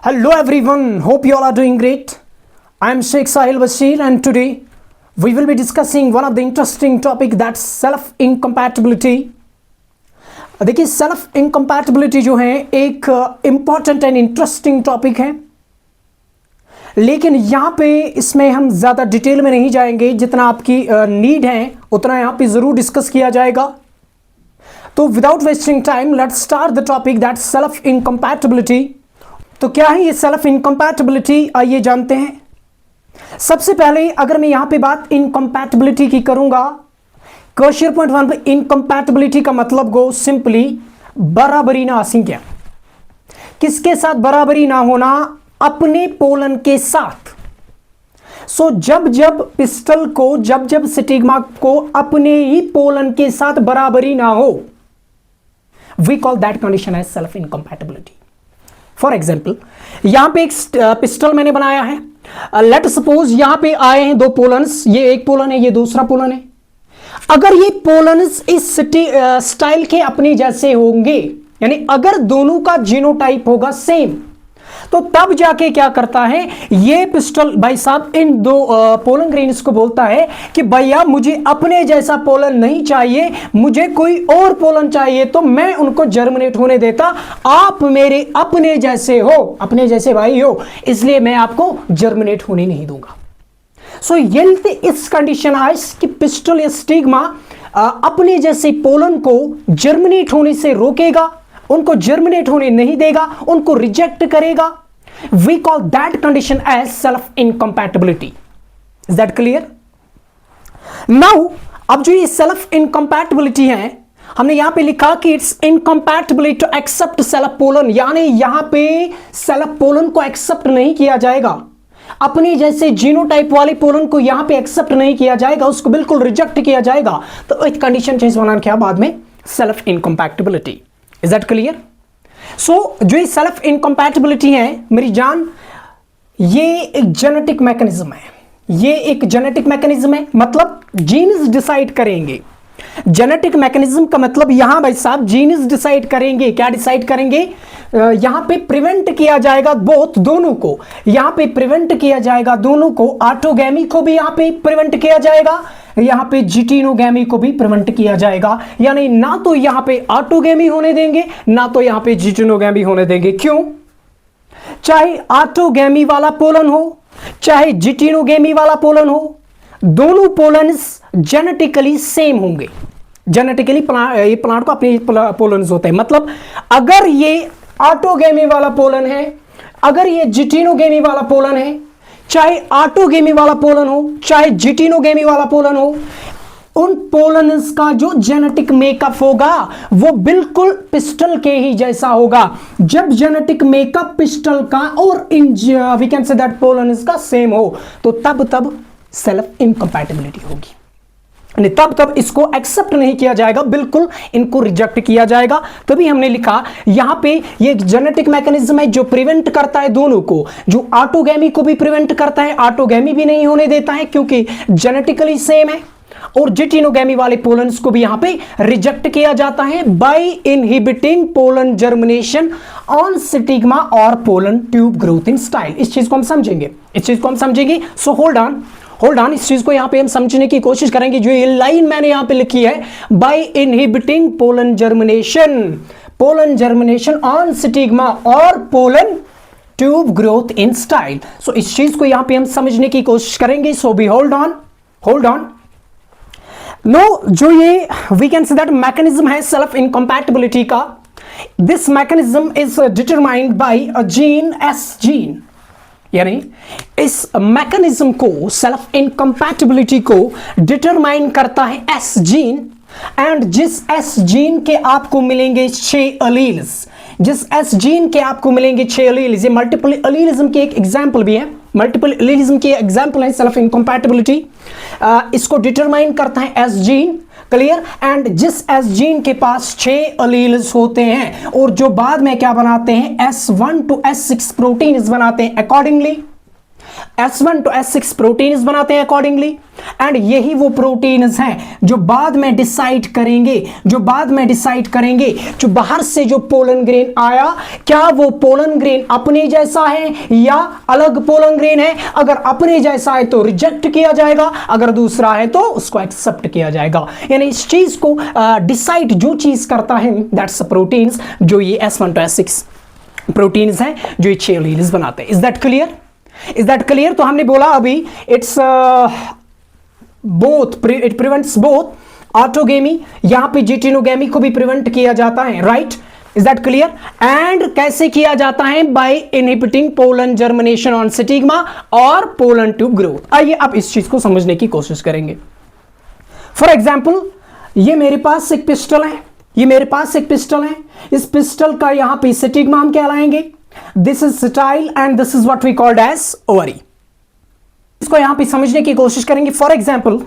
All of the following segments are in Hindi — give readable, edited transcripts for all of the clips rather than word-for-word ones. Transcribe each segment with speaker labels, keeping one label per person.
Speaker 1: Hello everyone, hope you all are doing great. I am Sheikh Sahil Bashir and today we will be discussing one of the interesting topic that's self incompatibility. देखिए सेल्फ इनकम्पैटिबिलिटी जो है एक इम्पॉर्टेंट एंड इंटरेस्टिंग टॉपिक है, लेकिन यहाँ पे इसमें हम ज़्यादा डिटेल में नहीं जाएंगे। जितना आपकी नीड है उतना यहाँ पे ज़रूर डिस्कस किया जाएगा। तो without wasting time let's start the topic that self incompatibility. तो क्या है ये सेल्फ इनकम्पैटिबिलिटी, आइए जानते हैं। सबसे पहले अगर मैं यहाँ पे बात इनकम्पैटिबिलिटी की करूँगा, क्वेश्चन पॉइंट 1 पे इनकम्पैटिबिलिटी का मतलब गो सिंपली बराबरी ना आसिंक्या। किसके साथ बराबरी ना होना? अपने पोलन के साथ। सो जब जब पिस्टल को, जब जब स्टिग्मा को अपने ही पोलन के साथ बराबरी ना हो, we call that condition as self incompatibility. For example यहां पे एक पिस्टल मैंने बनाया है। लेट सपोज यहां पे आए हैं दो पोलन्स, ये एक पोलन है, ये दूसरा पोलन है। अगर ये पोलन्स इस स्टाइल के अपने जैसे होंगे, यानी अगर दोनों का जीनोटाइप होगा सेम, तो तब जाके क्या करता है ये पिस्टल भाई साहब इन दो पोलन ग्रेन्स को बोलता है कि भैया मुझे अपने जैसा पोलन नहीं चाहिए, मुझे कोई और पोलन चाहिए, तो मैं उनको जर्मिनेट होने देता। आप मेरे अपने जैसे हो, अपने जैसे भाई हो, इसलिए मैं आपको जर्मिनेट होने नहीं दूंगा। सो यदि इस कंडीशन आए कि पिस्टल या स्टिग्मा अपने जैसे पोलन को जर्मिनेट होने से रोकेगा, उनको जर्मिनेट होने नहीं देगा, उनको रिजेक्ट करेगा, we call that condition as self incompatibility. Is that clear? Now अब जो ये सेल्फ इनकम्पैटिबिलिटी है, हमने यहां पे लिखा कि it's incompatibility to accept self pollen, यानी यहां पे सेल्फ पोलन को एक्सेप्ट नहीं किया जाएगा, अपने जैसे जीनोटाइप वाले पोलन को यहां पे एक्सेप्ट नहीं किया जाएगा, उसको बिल्कुल रिजेक्ट किया जाएगा। तो एक कंडीशन चेंज होना क्या बाद में? Self incompatibility. Is that clear? So जो ये सेल्फ इनकम्पैटिबिलिटी है मेरी जान, ये एक जेनेटिक मैकेनिज्म है। ये एक जेनेटिक मैकेनिज्म है, मतलब जीन्स डिसाइड करेंगे। जेनेटिक मैकेनिज्म का मतलब यहां भाई साहब जीन्स डिसाइड करेंगे। क्या डिसाइड करेंगे? यहां पे प्रिवेंट किया जाएगा बोथ, दोनों को यहां पे प्रिवेंट किया जाएगा, दोनों को, ऑटोगैमी को भी यहां पे प्रिवेंट किया जाएगा, यहां पे जिटिनोगैमी को भी प्रिवेंट किया जाएगा। यानी ना तो यहां पे ऑटोगैमी होने देंगे, ना तो यहां पे जिटिनोगैमी होने देंगे। क्यों? चाहे ऑटोगैमी वाला पोलन हो, चाहे जिटिनोगैमी वाला पोलन हो, दोनों पोलन्स जेनेटिकली सेम होंगे। जेनेटिकली ये प्लांट को अपने पोलन्स होते हैं। मतलब अगर ये ऑटोगैमी वाला पोलन है, अगर ये जिटिनोगैमी वाला पोलन है, चाहे ऑटोगैमी वाला पोलन हो, चाहे जिटिनोगैमी वाला पोलन हो, उन पोलन्स का जो जेनेटिक मेकअप होगा वो बिल्कुल पिस्टल के ही जैसा होगा। जब जेनेटिक मेकअप पिस्टल का और in we can say that pollens का सेम हो, तो तब सेल्फ इनकम्पैटिबिलिटी होगी। तब इसको एक्सेप्ट नहीं किया जाएगा, बिल्कुल इनको रिजेक्ट किया जाएगा। तभी हमने लिखा यहां पे ये जेनेटिक मैकेनिज्म है जो प्रिवेंट करता है दोनों को, जो ऑटोगैमी को भी प्रिवेंट करता है, ऑटोगैमी भी नहीं होने देता है क्योंकि जेनेटिकली सेम है, और जिटिनोगैमी वाले पोलन्स को भी यहां पे रिजेक्ट किया जाता है by inhibiting pollen germination on stigma और pollen tube growth in style. इस चीज को हम समझेंगे, सो होल्ड ऑन, इस चीज को यहां पे हम समझने की कोशिश करेंगे। जो ये लाइन मैंने यहां पे लिखी है, by inhibiting pollen germination on stigma और pollen tube growth in style. So इस चीज को यहां पे हम समझने की कोशिश करेंगे। So be hold on. No, जो ये we can say that mechanism है सेल्फ इनकम्पैटिबिलिटी का, this mechanism is determined by a gene, S gene. यानी इस मैकेनिज्म को, सेल्फ इनकम्पैटिबिलिटी को डिटरमाइन करता है एस जीन, एंड जिस एस जीन के आपको मिलेंगे 6 अलील्स, जिस एस जीन के आपको मिलेंगे 6 अलील्स, ये मल्टीपल अलीलिज्म की एक एग्जांपल भी है, मल्टीपल अलीलिज्म की एग्जांपल है सेल्फ इनकम्पैटिबिलिटी। इसको डिटरमाइन करता है एस जीन, क्लियर। एंड जिस एस जीन के पास 6 अलील्स होते हैं और जो बाद में क्या बनाते हैं, S1 to S6 प्रोटीन्स बनाते हैं, accordingly S1 to S6 proteins बनाते हैं अकॉर्डिंगली, एंड यही वो प्रोटीन्स हैं जो बाद में डिसाइड करेंगे जो बाहर से जो पोलन ग्रेन आया, क्या वो पोलन ग्रेन अपने जैसा है या अलग पोलन ग्रेन है। अगर अपने जैसा है तो रिजेक्ट किया जाएगा, अगर दूसरा है तो उसको एक्सेप्ट किया जाएगा। यानी इस चीज को डिसाइड जो चीज करता है दैट्स प्रोटीन्स, जो ये S1 to S6 प्रोटीन्स हैं जो ये 6 एलील्स बनाते हैं। Is that clear? तो हमने बोला अभी it's it prevents both autogamy, यहां पे जिटिनोगेमी को भी प्रिवेंट किया जाता है, right? Is that clear? And कैसे किया जाता है? By inhibiting pollen germination on stigma और पोलन ट्यूब ग्रोथ। आइए अब इस चीज को समझने की कोशिश करेंगे। फॉर एग्जाम्पल, ये मेरे पास एक पिस्टल है, इस पिस्टल का यहां पे स्टिग्मा हम क्या लाएंगे? This is style and this is what we called as ovary. इसको यहां पे समझने की कोशिश करेंगे। फॉर एग्जाम्पल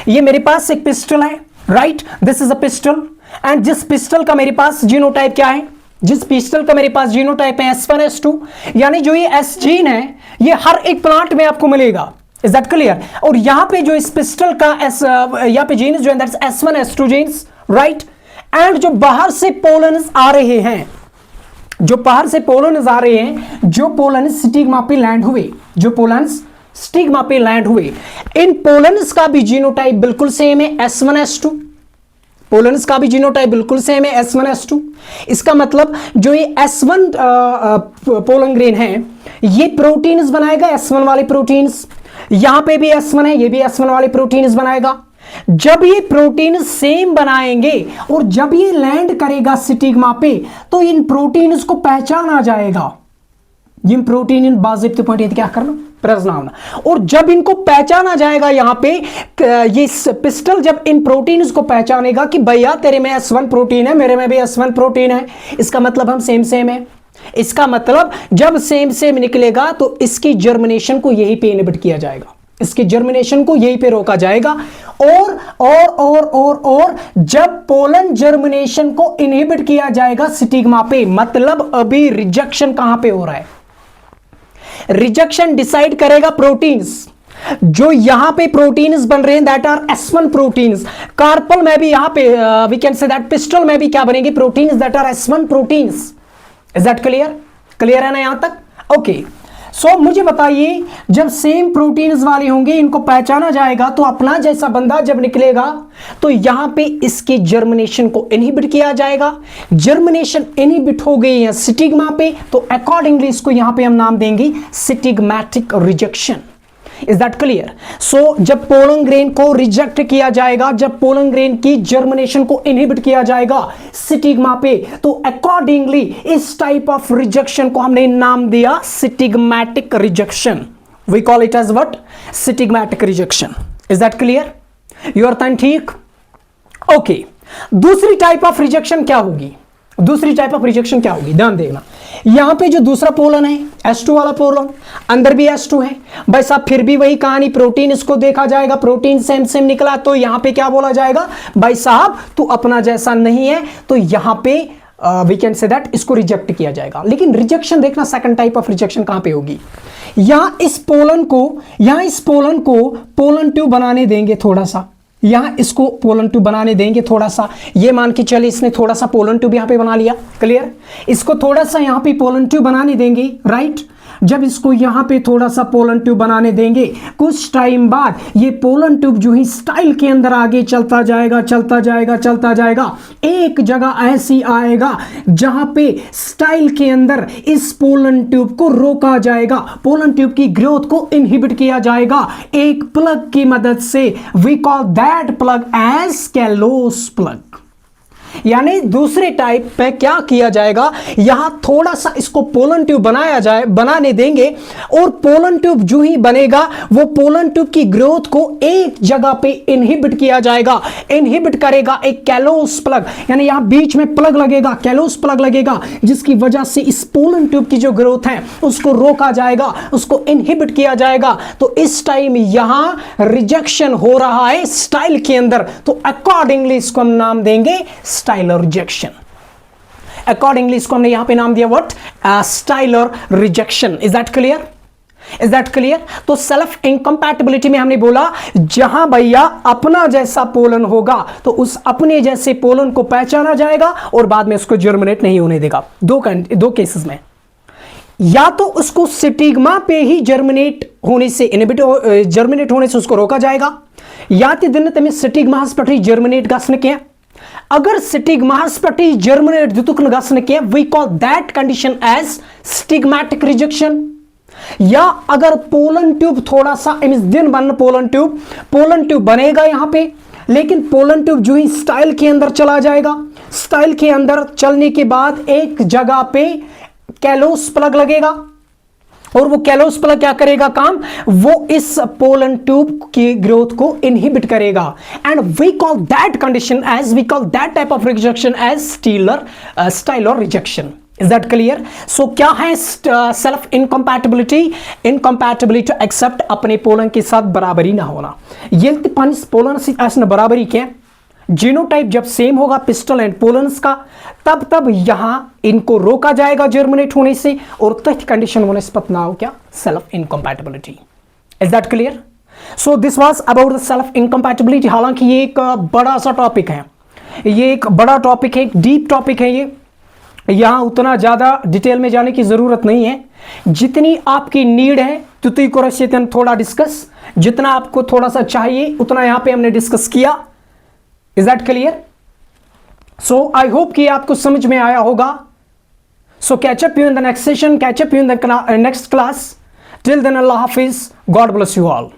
Speaker 1: ये मेरे पास एक पिस्टल है, right? This is a pistol, and जिस पिस्टल का मेरे पास जीनोटाइप क्या है? जिस पिस्टल का मेरे पास जीनोटाइप है S1 S2, यानी जो ये S जीन है ये हर एक प्लांट में आपको मिलेगा। Is that clear? और यहां पे जो इस पिस्टल का यहां पे जीन्स जो है that's S1 S2 jeans, right? And जो बाहर से पोलन्स आ रहे हैं, जो पोलन्स स्टिग्मा पे लैंड हुए, इन पोलन्स का भी जीनोटाइप बिल्कुल सेम है S1 S2। पोलन्स का भी जीनोटाइप बिल्कुल सेम है S1 S2। इसका मतलब जो ये S1 पोलन ग्रेन है ये प्रोटीन्स बनाएगा, S1 वाले प्रोटीन्स। यहां पे भी S1 है, ये भी S1 वाले प्रोटीन्स बनाएगा। जब ये प्रोटीन सेम बनाएंगे और जब ये लैंड करेगा स्टिग्मा पे तो इन प्रोटीन्स को पहचाना जाएगा। इन प्रोटीन इन बाज़ाब्ते पॉइंट क्या करना? प्रेस ना होना। और जब इनको पहचाना जाएगा यहां पे, ये पिस्टल जब इन प्रोटीन्स को पहचानेगा कि भैया तेरे में S1 प्रोटीन है, मेरे में भी S1 प्रोटीन है, इसका मतलब हम सेम है। इसका मतलब जब सेम निकलेगा तो इसकी जर्मिनेशन को यहीं पे इनहिबिट किया जाएगा, इसकी जर्मिनेशन को यहीं पे रोका जाएगा। और जब पोलन जर्मिनेशन को इनहिबिट किया जाएगा स्टिग्मा पे, मतलब अभी रिजेक्शन कहां पे हो रहा है? रिजेक्शन डिसाइड करेगा प्रोटीन्स, जो यहां पे प्रोटीन्स बन रहे हैं that are S1 proteins. Carpel में भी यहां पे we can say that pistil में भी क्या बनेंगे? Proteins that are S1 proteins. Is that clear है ना यहां तक? ओके। सो मुझे बताइए, जब सेम प्रोटीन्स वाले होंगे, इनको पहचाना जाएगा तो अपना जैसा बंदा जब निकलेगा तो यहां पे इसके जर्मिनेशन को इनहिबिट किया जाएगा। जर्मिनेशन इनहिबिट हो गई है स्टिग्मा पे तो अकॉर्डिंगली इसको यहां पे हम नाम देंगे stigmatic rejection. Is that clear? So जब पोलन ग्रेन को रिजेक्ट किया जाएगा, जब पोलन ग्रेन की जर्मिनेशन को इनहिबिट किया जाएगा स्टिग्मा पे, तो अकॉर्डिंगली इस टाइप ऑफ रिजेक्शन को हमने नाम दिया stigmatic rejection. We call it as what? Stigmatic rejection. Is that clear? Your time ठीक? ओके। दूसरी टाइप ऑफ रिजेक्शन क्या होगी? ध्यान देना, यहां पे जो दूसरा पोलन है S2 वाला पोलन, अंदर भी S2 है भाई साहब, फिर भी वही कहानी, प्रोटीन इसको देखा जाएगा, प्रोटीन सेम निकला तो यहां पे क्या बोला जाएगा? भाई साहब तू अपना जैसा नहीं है, तो यहां पे वी कैन से दैट इसको रिजेक्ट किया जाएगा। लेकिन रिजेक्शन देखना, सेकंड टाइप ऑफ रिजेक्शन कहां पे होगी? यहां इस पोलन को पोलन ट्यूब बनाने देंगे थोड़ा सा, यहां इसको पोलन ट्यूब बनाने देंगे थोड़ा सा। ये मान के चले इसने थोड़ा सा पोलन ट्यूब यहां पे बना लिया, क्लियर? इसको थोड़ा सा यहां पे पोलन ट्यूब बनाने देंगे, राइट? जब इसको यहां पे थोड़ा सा पोलन ट्यूब बनाने देंगे, कुछ टाइम बाद ये पोलन ट्यूब जो ही स्टाइल के अंदर आगे चलता जाएगा, एक जगह ऐसी आएगा जहां पे स्टाइल के अंदर इस पोलन ट्यूब को रोका जाएगा, पोलन ट्यूब की ग्रोथ को इनहिबिट किया जाएगा एक प्लग की मदद से। We call that plug as callose plug. यानी दूसरे टाइप पे क्या किया जाएगा, यहां थोड़ा सा इसको पोलन ट्यूब बनाने देंगे, और पोलन ट्यूब जो ही बनेगा वो पोलन ट्यूब की ग्रोथ को एक जगह पे इनहिबिट किया जाएगा, इनहिबिट करेगा एक कैलोस प्लग। यानी यहां बीच में प्लग लगेगा, कैलोस प्लग लगेगा, जिसकी वजह से इस पोलन ट्यूब की जो ग्रोथ है उसको रोका जाएगा, उसको इनहिबिट किया जाएगा। तो इस टाइम यहां रिजेक्शन हो रहा है स्टाइल के अंदर, तो अकॉर्डिंगली इसको हम नाम देंगे स्टाइलर रिजेक्शन। अकॉर्डिंगली इसको हमने यहां पे नाम दिया what? Styler rejection. Is that clear? Is that clear? तो सेल्फ इनकम्पैटिबिलिटी में हमने बोला जहां भैया अपना जैसा पोलन होगा तो उस अपने जैसे पोलन को पहचाना जाएगा और बाद में उसको जर्मिनेट नहीं होने देगा। दो केसेस में, या तो उसको स्टिग्मा पे ही जर्मिनेट होने से जर्मिनेट होने से उसको रोका जाएगा, या तो दिन तमें स्टिग्मास पे जर्मिनेट गसन के। अगर स्टिग्मास पे जर्मिनेट दितुक न गसन के, we call that condition as stigmatic rejection. या अगर पोलन ट्यूब थोड़ा सा इस दिन बन पोलन ट्यूब बनेगा यहां पे, लेकिन पोलन ट्यूब जो ही स्टाइल के अंदर चला जाएगा, स्टाइल के अंदर चलने के बाद एक जगह पे कैलोस प्लग लगेगा और वो कैलोस प्लग क्या करेगा काम, वो इस पोलन ट्यूब की ग्रोथ को इनहिबिट करेगा and we call that condition as, we call that type of rejection as stylar rejection. Is that clear? So क्या है self incompatibility? Incompatibility to accept अपने पोलन के साथ बराबरी ना होना। ये पानिस पोलन से ऐसा बराबरी क्या, जीनोटाइप जब सेम होगा पिस्टल एंड पोलन्स का, तब यहां इनको रोका जाएगा जर्मिनेट होने से और तथ कंडीशन होने से पतना हो क्या, self incompatibility. Is that clear? So this was about the self incompatibility. हालांकि ये एक बड़ा सा टॉपिक है, ये एक बड़ा टॉपिक है, एक डीप टॉपिक है ये, यहां उतना ज्यादा डिटेल में जाने की जरूरत नहीं है। जितनी आपकी नीड है तुति को थोड़ा डिस्कस, जितना आपको थोड़ा सा चाहिए उतना यहां पे हमने डिस्कस किया। Is that clear? So I hope कि आपको समझ में आया होगा। So catch up you in the next session, catch up you in the next class. Till then अल्लाह हाफिज, गॉड ब्लेस यू ऑल।